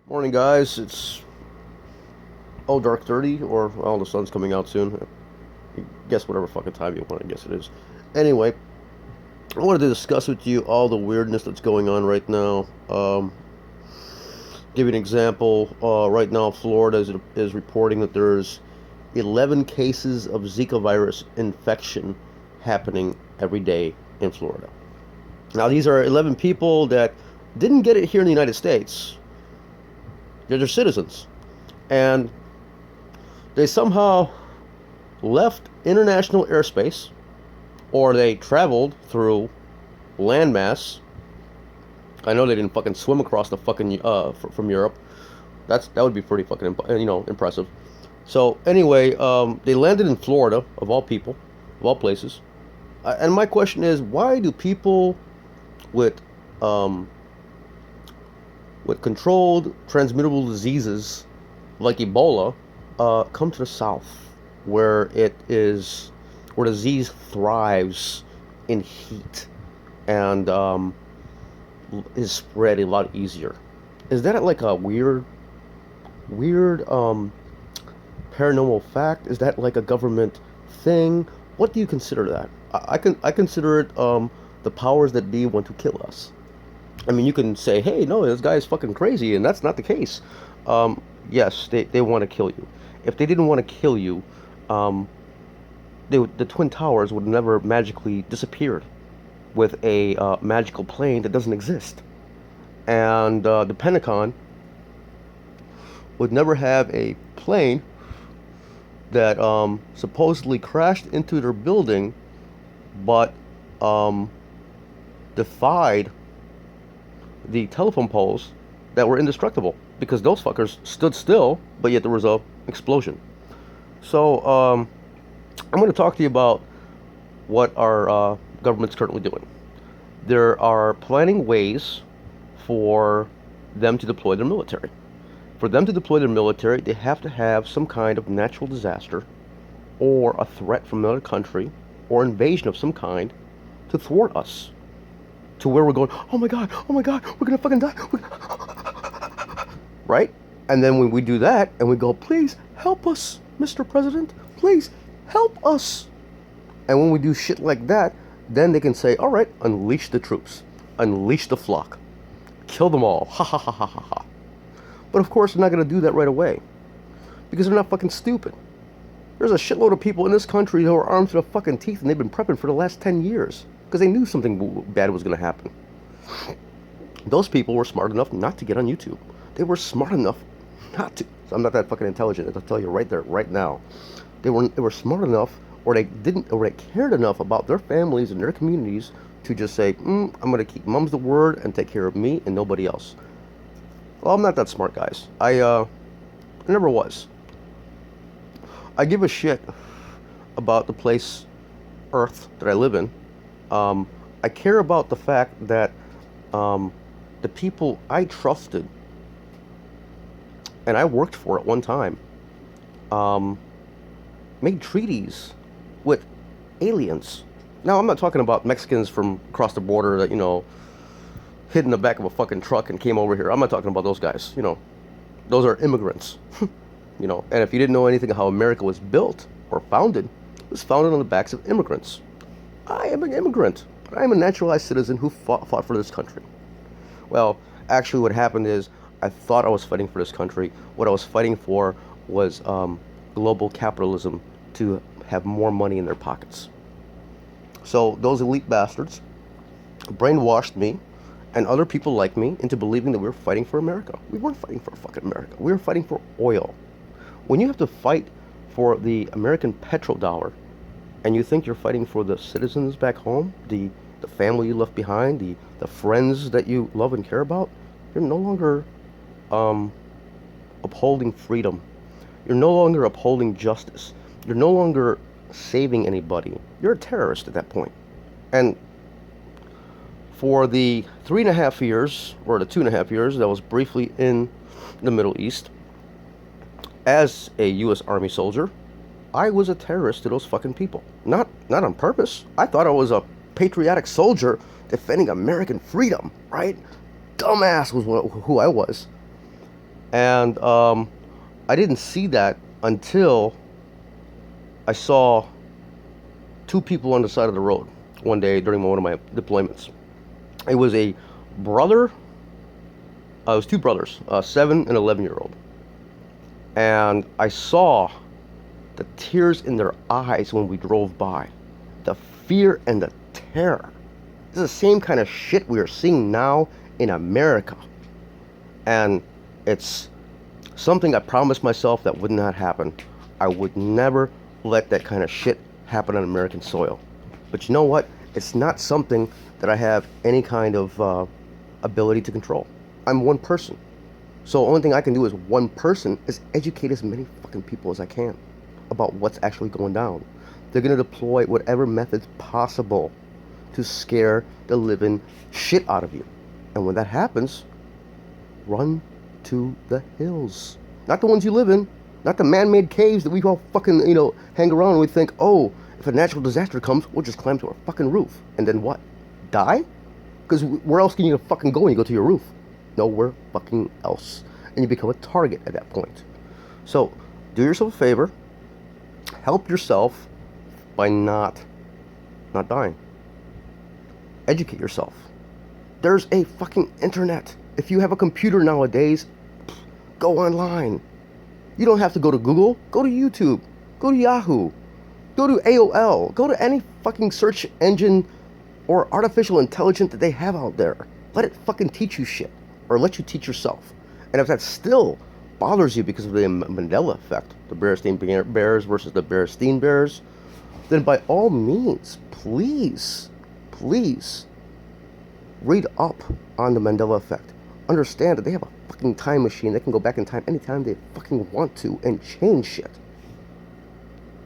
Morning, guys. It's dark 30, or well, the sun's coming out soon. Guess whatever fucking time you want to guess it is. Anyway, I wanted to discuss with you all the weirdness that's going on right now. Give you an example. Right now, Florida is reporting that there's 11 cases of Zika virus infection happening every day in Florida. Now, these are 11 people that didn't get it here in the United States. They're citizens. And they somehow left international airspace, or they traveled through landmass. I know they didn't fucking swim across the fucking from Europe. That would be pretty fucking impressive. So anyway, they landed in Florida, of all people, of all places. And my question is, why do people with um, with controlled transmittable diseases like Ebola come to the South, where where the disease thrives in heat and is spread a lot easier? Is that like a weird paranormal fact? Is that like a government thing? What do you consider that? I consider it the powers that be want to kill us. I mean, you can say, hey, no, this guy is fucking crazy, and that's not the case. Yes, they want to kill you. If they didn't want to kill you, um, the Twin Towers would never magically disappeared with a magical plane that doesn't exist. And the Pentagon would never have a plane that supposedly crashed into their building, but defied the telephone poles that were indestructible, because those fuckers stood still, but yet there was a explosion. So I'm going to talk to you about what our government's currently doing. There are planning ways for them to deploy their military. For them to deploy their military, they have to have some kind of natural disaster, or a threat from another country, or invasion of some kind to thwart us. To where we're going, oh my god, we're gonna fucking die. Right? And then when we do that, and we go, please help us, Mr. President, please help us. And when we do shit like that, then they can say, all right, unleash the troops, unleash the flock, kill them all, ha ha ha ha ha ha. But of course, they're not gonna do that right away, because they're not fucking stupid. There's a shitload of people in this country who are armed to the fucking teeth, and they've been prepping for the last 10 years. Because they knew something bad was going to happen. Those people were smart enough not to get on YouTube. They were smart enough not to. So I'm not that fucking intelligent. I'll tell you right there, right now. They were smart enough, or they cared enough about their families and their communities to just say, I'm going to keep mum's the word and take care of me and nobody else. Well, I'm not that smart, guys. I never was. I give a shit about the place, Earth, that I live in. I care about the fact that the people I trusted and I worked for at one time made treaties with aliens. Now, I'm not talking about Mexicans from across the border that, hid in the back of a fucking truck and came over here. I'm not talking about those guys. Those are immigrants. And if you didn't know anything of how America was built or founded, it was founded on the backs of immigrants. I am an immigrant, but I am a naturalized citizen who fought for this country. Well, actually what happened is, I thought I was fighting for this country. What I was fighting for was global capitalism to have more money in their pockets. So those elite bastards brainwashed me and other people like me into believing that we were fighting for America. We weren't fighting for fucking America. We were fighting for oil. When you have to fight for the American petrodollar, and you think you're fighting for the citizens back home, the family you left behind, the friends that you love and care about, you're no longer upholding freedom. You're no longer upholding justice. You're no longer saving anybody. You're a terrorist at that point. And for the 3.5 years, or the 2.5 years that I was briefly in the Middle East, as a U.S. Army soldier, I was a terrorist to those fucking people. Not on purpose. I thought I was a patriotic soldier defending American freedom, right? Dumbass was who I was. And I didn't see that until I saw two people on the side of the road one day during one of my deployments. It was a brother. It was two brothers, 7 and 11-year-old, and I saw the tears in their eyes when we drove by, the fear and the terror. This is the same kind of shit we are seeing now in America, and it's something I promised myself that would not happen. I would never let that kind of shit happen on American soil. But you know what? It's not something that I have any kind of ability to control. I'm one person. So the only thing I can do as one person is educate as many fucking people as I can about what's actually going down. They're going to deploy whatever methods possible to scare the living shit out of you. And when that happens, run to the hills. Not the ones you live in. Not the man-made caves that we all fucking, hang around and we think, oh, if a natural disaster comes, we'll just climb to our fucking roof. And then what? Die? Because where else can you fucking go when you go to your roof? Nowhere fucking else. And you become a target at that point. So, do yourself a favor. Help yourself by not dying. Educate yourself. There's a fucking internet. If you have a computer nowadays, go online. You don't have to go to Google. Go to YouTube. Go to Yahoo. Go to AOL. Go to any fucking search engine or artificial intelligence that they have out there. Let it fucking teach you shit. Or let you teach yourself. And if that still bothers you because of the Mandela effect, the Berenstain Bears versus the Berenstain Bears, then by all means, please read up on the Mandela effect. Understand that they have a fucking time machine. They can go back in time anytime they fucking want to and change shit.